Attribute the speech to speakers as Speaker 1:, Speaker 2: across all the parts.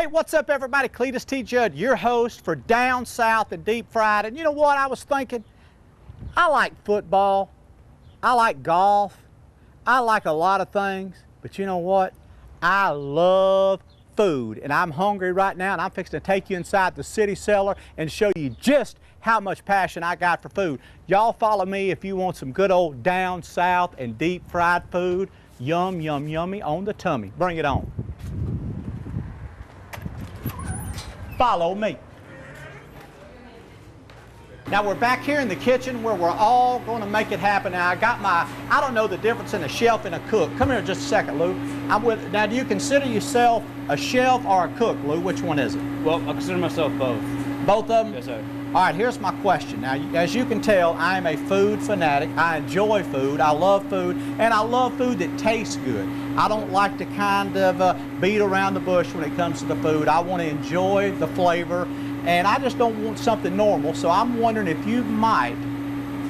Speaker 1: Hey, what's up everybody? Cledus T. Judd, your host for Down South and Deep Fried. And you know what I was thinking? I like football, I like golf, I like a lot of things, but you know what? I love food, and I'm hungry right now, and I'm fixing to take you inside the city cellar and show you just how much passion I got for food. Y'all follow me if you want some good old down south and deep fried food. Yum, yum, yummy on the tummy. Bring it on. Follow me. Now we're back here in the kitchen where we're all going to make it happen. Now I don't know the difference in a chef and a cook. Come here just a second, Lou. Now do you consider yourself a chef or a cook, Lou? Which one is it?
Speaker 2: Well, I consider myself both.
Speaker 1: Both of them?
Speaker 2: Yes, sir.
Speaker 1: All right, here's my question. Now, as you can tell, I am a food fanatic. I enjoy food. I love food, and I love food that tastes good. I don't like to kind of beat around the bush when it comes to the food. I want to enjoy the flavor, and I just don't want something normal. So I'm wondering if you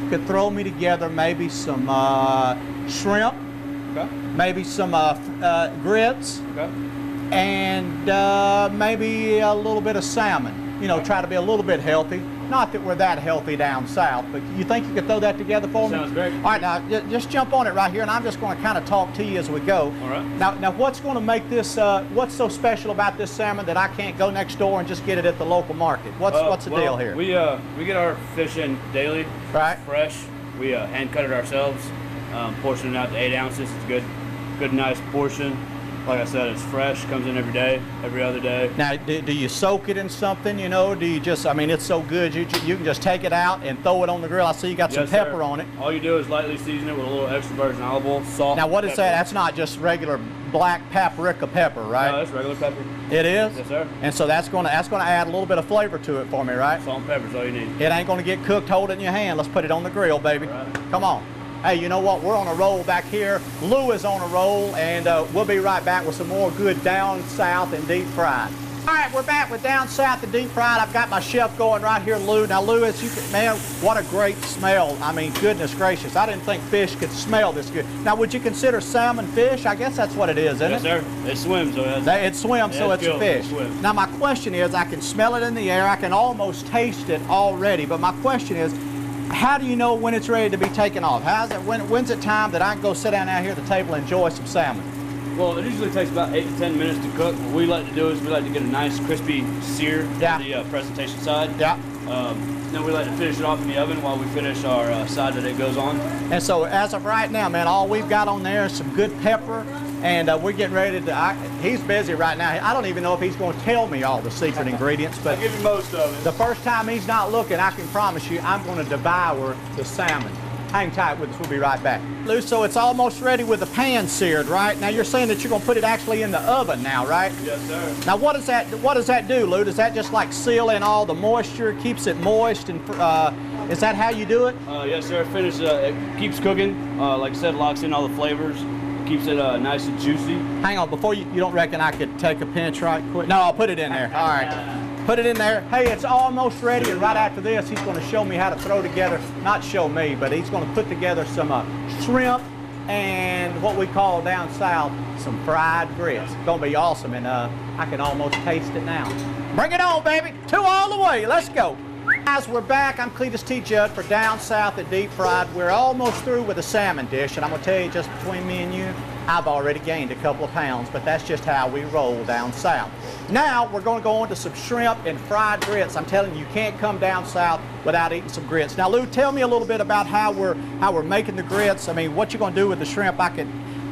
Speaker 1: could throw me together maybe some shrimp,
Speaker 2: Okay.
Speaker 1: maybe some grits,
Speaker 2: Okay.
Speaker 1: and maybe a little bit of salmon. You know, try to be a little bit healthy. Not that we're that healthy down south, but you think you could throw that together for me?
Speaker 2: Sounds great.
Speaker 1: All right, now just jump on it right here, and I'm just going to kind of talk to you as we go.
Speaker 2: All right.
Speaker 1: Now what's going to make this, what's so special about this salmon that I can't go next door and just get it at the local market? What's the deal here?
Speaker 2: We get our fish in daily,
Speaker 1: right?
Speaker 2: Fresh. We hand cut it ourselves, portion it out to 8 ounces. It's good, nice portion. Like I said, it's fresh, comes in every day, every other day.
Speaker 1: Now, do you soak it in something, you know? Do you just, I mean, it's so good, you can just take it out and throw it on the grill. I see you got some pepper on it.
Speaker 2: All you do is lightly season it with a little extra virgin olive oil, salt.
Speaker 1: Now, what is that? That's not just regular black paprika pepper, right?
Speaker 2: No, that's regular pepper.
Speaker 1: It is?
Speaker 2: Yes, sir.
Speaker 1: And so that's going to add a little bit of flavor to it for me, right?
Speaker 2: Salt and pepper is all you need.
Speaker 1: It ain't going to get cooked. Hold it in your hand. Let's put it on the grill, baby.
Speaker 2: All right.
Speaker 1: Come on. Hey, you know what? We're on a roll back here. Lou is on a roll, and we'll be right back with some more good down south and deep fried. All right, we're back with down south and deep fried. I've got my chef going right here, Lou. Now, Lou, as you can, man, what a great smell. I mean, goodness gracious. I didn't think fish could smell this good. Now, would you consider salmon fish? I guess that's what it is, isn't it?
Speaker 2: Yes, sir. It swims, so
Speaker 1: It swims, so it's a fish. Now, my question is, I can smell it in the air. I can almost taste it already. But my question is, how do you know when it's ready to be taken off? When's it time that I can go sit down out here at the table and enjoy some salmon?
Speaker 2: Well, it usually takes about 8 to 10 minutes to cook. What we like to do is we like to get a nice crispy sear on the presentation side. Yeah. Then we like to finish it off in the oven while we finish our side that it goes on.
Speaker 1: And so as of right now, man, all we've got on there is some good pepper, and we're getting ready to, he's busy right now. I don't even know if he's going to tell me all the secret ingredients, but
Speaker 2: I'll give you most of it.
Speaker 1: The first time he's not looking, I can promise you, I'm going to devour the salmon. Hang tight with us, we'll be right back. Lou, so it's almost ready with the pan seared, right? Now you're saying that you're going to put it actually in the oven now, right?
Speaker 2: Yes, sir.
Speaker 1: Now what does that do, Lou? Does that just like seal in all the moisture, keeps it moist, and is that how you do it?
Speaker 2: Yes, sir. It keeps cooking. Like I said, locks in all the flavors. Keeps it nice and juicy.
Speaker 1: Hang on, before you don't reckon I could take a pinch right quick? No, I'll put it in there. All right. Put it in there. Hey, it's almost ready, and right after this, he's going to show me how to throw together, not show me, but he's going to put together some shrimp and what we call down south, some fried grits. It's going to be awesome, and I can almost taste it now. Bring it on, baby. 2 all the way. Let's go. Guys, we're back. I'm Cledus T. Judd for Down South and Deep Fried. We're almost through with the salmon dish, and I'm going to tell you just between me and you, I've already gained a couple of pounds, but that's just how we roll down south. Now, we're going to go on to some shrimp and fried grits. I'm telling you, you can't come down south without eating some grits. Now, Lou, tell me a little bit about how we're making the grits. I mean, what you're going to do with the shrimp.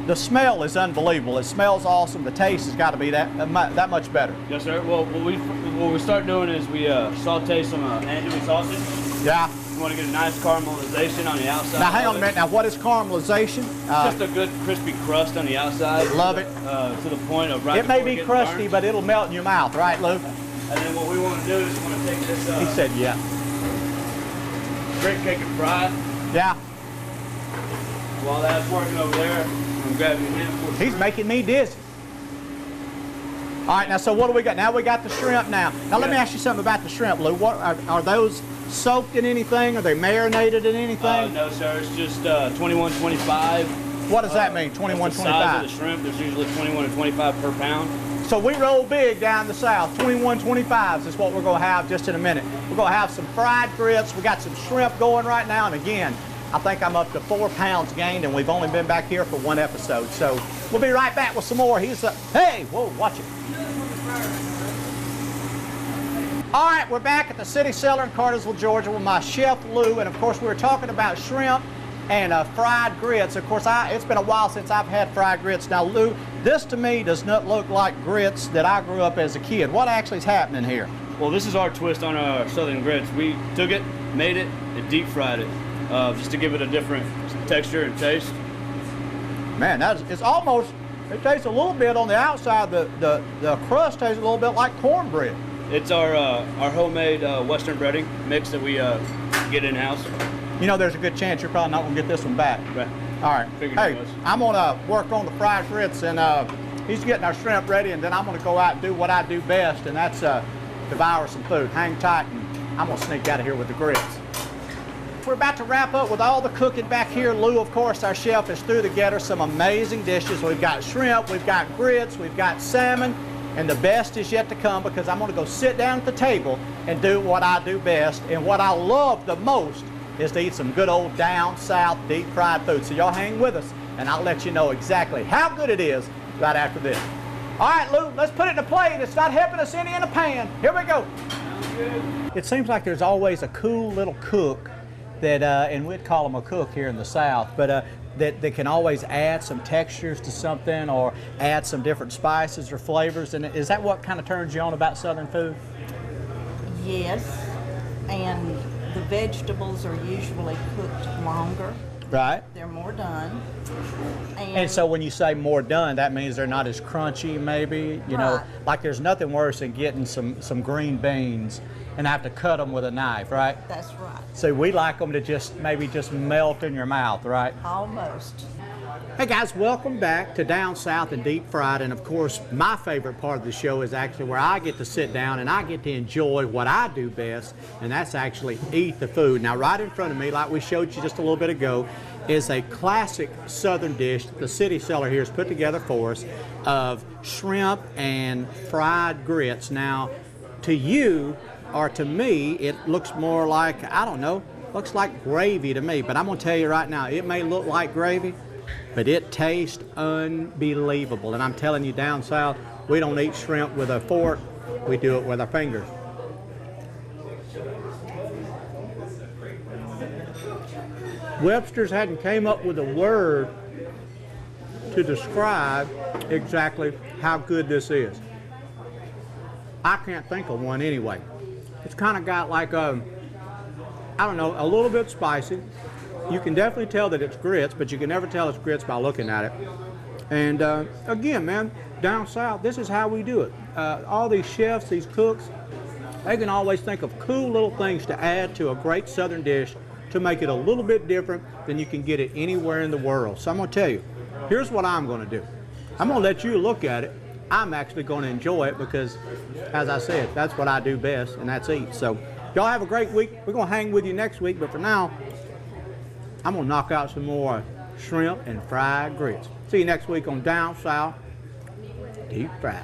Speaker 1: The smell is unbelievable. It smells awesome. The taste has got to be that much better.
Speaker 2: Yes, sir. Well, what we start doing is we saute some anchovy sausage.
Speaker 1: Yeah.
Speaker 2: You want to get a nice caramelization on the outside.
Speaker 1: Now, hang on a minute. Now, what is caramelization?
Speaker 2: Just a good crispy crust on the outside.
Speaker 1: Love it.
Speaker 2: To the point of right.
Speaker 1: It may be crusty, but it'll melt in your mouth, right, Lou?
Speaker 2: And then what we want to do is we want to take this.
Speaker 1: He said, yeah.
Speaker 2: Great cake and fry.
Speaker 1: Yeah.
Speaker 2: While that's working over there, I'm grabbing your handful.
Speaker 1: He's making me dizzy. All right, now, so what do we got? Now we got the shrimp now. Now, let me ask you something about the shrimp, Lou. What are those soaked in anything? Are they marinated in anything?
Speaker 2: No, sir. It's just 21.25.
Speaker 1: What does that mean, 21.25?
Speaker 2: The size of the shrimp, there's usually 21 to 25 per pound.
Speaker 1: So we roll big down the south. 21-25s is what we're going to have just in a minute. We're going to have some fried grits. We got some shrimp going right now. And again, I think I'm up to 4 pounds gained, and we've only been back here for 1 episode. So we'll be right back with some more. Hey, whoa, watch it. All right, we're back at the City Cellar in Cartersville, Georgia with my chef, Lou. And of course, we were talking about shrimp and fried grits. Of course, it's been a while since I've had fried grits. Now, Lou, this to me does not look like grits that I grew up as a kid. What actually is happening here?
Speaker 2: Well, this is our twist on our southern grits. We took it, made it, and deep fried it, just to give it a different texture and taste.
Speaker 1: Man, it's almost, it tastes a little bit on the outside. The crust tastes a little bit like cornbread.
Speaker 2: It's our homemade Western breading mix that we get in-house.
Speaker 1: You know, there's a good chance you're probably not going to get this one back.
Speaker 2: Right.
Speaker 1: All right. Hey, I'm going to work on the fried grits, and he's getting our shrimp ready, and then I'm going to go out and do what I do best, and that's devour some food. Hang tight, and I'm going to sneak out of here with the grits. We're about to wrap up with all the cooking back here. Lou, of course, our chef, is through together some amazing dishes. We've got shrimp, we've got grits, we've got salmon, and the best is yet to come because I'm going to go sit down at the table and do what I do best. And what I love the most is to eat some good old down south deep fried food. So y'all hang with us, and I'll let you know exactly how good it is right after this. All right, Lou, let's put it in a plate. It's not helping us any in a pan. Here we go. It seems like there's always a cool little cook that, and we'd call them a cook here in the South, but that can always add some textures to something or add some different spices or flavors. And is that what kind of turns you on about Southern food?
Speaker 3: Yes, and the vegetables are usually cooked longer.
Speaker 1: Right.
Speaker 3: They're more done.
Speaker 1: And so when you say more done, that means they're not as crunchy, maybe? You know, like there's nothing worse than getting some green beans and have to cut them with a knife, right?
Speaker 3: That's right.
Speaker 1: So we like them to maybe just melt in your mouth, right?
Speaker 3: Almost.
Speaker 1: Hey guys, welcome back to Down South and Deep Fried. And of course, my favorite part of the show is actually where I get to sit down and I get to enjoy what I do best, and that's actually eat the food. Now, right in front of me, like we showed you just a little bit ago, is a classic Southern dish that the City Cellar here has put together for us of shrimp and fried grits. Now, to you, or to me, it looks more like, I don't know, looks like gravy to me. But I'm going to tell you right now, it may look like gravy, but it tastes unbelievable. And I'm telling you, down south, we don't eat shrimp with a fork, we do it with our fingers. Webster's hadn't came up with a word to describe exactly how good this is. I can't think of one anyway. It's kind of got like a, I don't know, a little bit spicy. You can definitely tell that it's grits, but you can never tell it's grits by looking at it. And again, man, down south, this is how we do it. All these chefs, these cooks, they can always think of cool little things to add to a great Southern dish to make it a little bit different than you can get it anywhere in the world. So I'm going to tell you, here's what I'm going to do. I'm going to let you look at it. I'm actually going to enjoy it because, as I said, that's what I do best, and that's eat. So y'all have a great week. We're going to hang with you next week, but for now, I'm going to knock out some more shrimp and fried grits. See you next week on Down South Deep Fried.